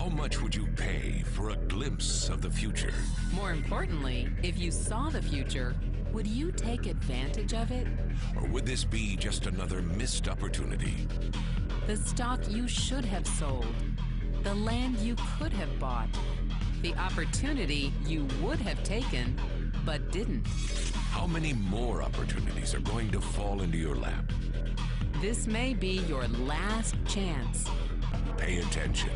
How much would you pay for a glimpse of the future? More importantly, if you saw the future, would you take advantage of it? Or would this be just another missed opportunity? The stock you should have sold, the land you could have bought, the opportunity you would have taken but didn't. How many more opportunities are going to fall into your lap? This may be your last chance. Pay attention.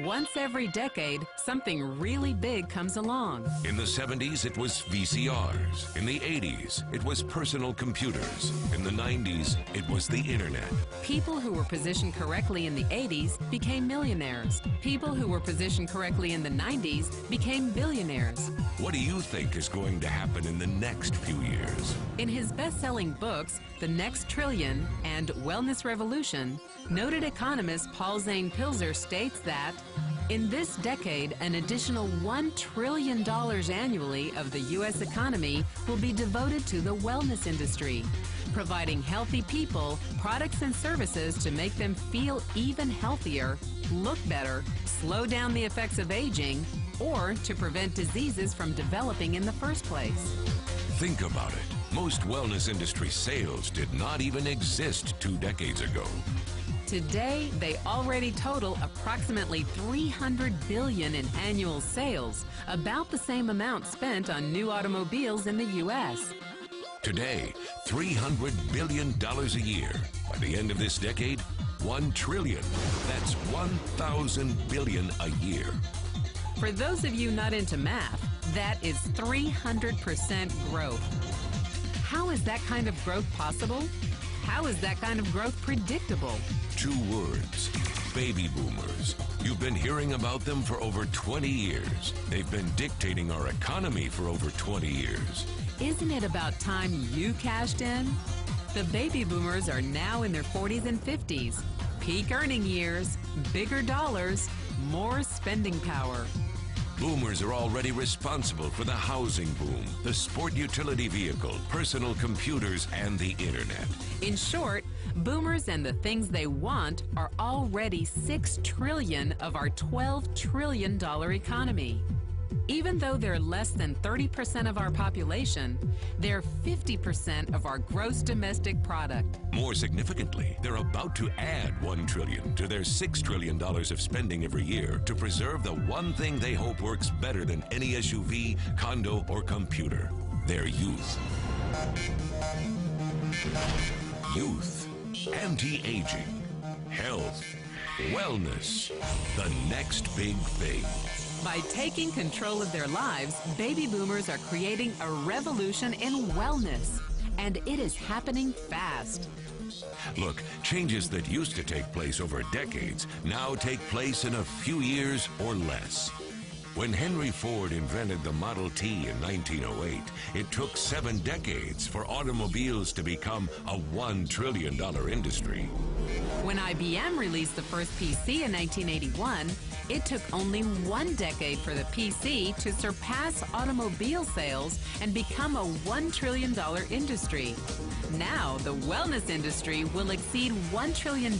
Once every decade, something really big comes along. In the 70s, it was VCRs. In the 80s, it was personal computers. In the 90s, it was the internet. People who were positioned correctly in the 80s became millionaires. People who were positioned correctly in the 90s became billionaires. What do you think is going to happen in the next few years? In his best-selling books, The Next Trillion and Wellness Revolution, noted economist Paul Zane Pilzer states that in this decade, an additional $1 trillion annually of the U.S. economy will be devoted to the wellness industry, providing healthy people products and services to make them feel even healthier, look better, slow down the effects of aging, or to prevent diseases from developing in the first place. Think about it. Most wellness industry sales did not even exist 2 decades ago. Today, they already total approximately $300 billion in annual sales, about the same amount spent on new automobiles in the U.S. Today, $300 billion a year. By the end of this decade, $1 trillion. That's 1,000 billion a year. For those of you not into math, that is 300% growth. How is that kind of growth possible? How is that kind of growth predictable? 2 words: baby boomers. You've been hearing about them for over 20 years. They've been dictating our economy for over 20 years. Isn't it about time you cashed in? The baby boomers are now in their 40s and 50s. Peak earning years, bigger dollars, more spending power. Boomers are already responsible for the housing boom, the sport utility vehicle, personal computers, and the internet. In short, boomers and the things they want are already $6 trillion of our $12 trillion economy. Even though they're less than 30% of our population, they're 50% of our gross domestic product. More significantly, they're about to add $1 trillion to their $6 trillion of spending every year to preserve the one thing they hope works better than any SUV, condo, or computer: their youth. Youth, anti-aging, health, wellness, the next big thing. By taking control of their lives, baby boomers are creating a revolution in wellness, and it is happening fast. Look, changes that used to take place over decades now take place in a few years or less. When Henry Ford invented the Model T in 1908, it took 7 decades for automobiles to become a $1 trillion industry. When IBM released the first PC in 1981, it took only 1 decade for the PC to surpass automobile sales and become a $1 trillion industry. Now, the wellness industry will exceed $1 trillion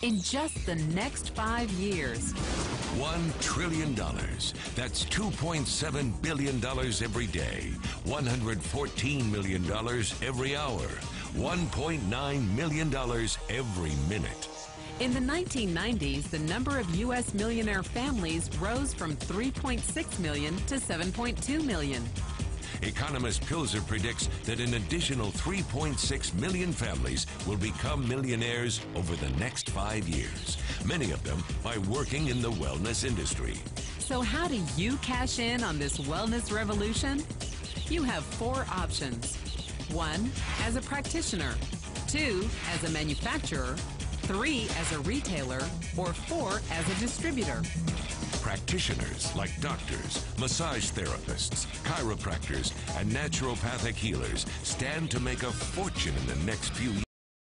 in just the next 5 years. $1 trillion. That's $2.7 billion every day, $114 million every hour, $1.9 million every minute. In the 1990s, the number of U.S. millionaire families rose from 3.6 million to 7.2 million. Economist Pilzer predicts that an additional 3.6 million families will become millionaires over the next 5 years, many of them by working in the wellness industry. So how do you cash in on this wellness revolution? You have 4 options. 1, as a practitioner. 2, as a manufacturer. 3, as a retailer. Or 4, as a distributor. Practitioners like doctors, massage therapists, chiropractors, and naturopathic healers stand to make a fortune in the next few years.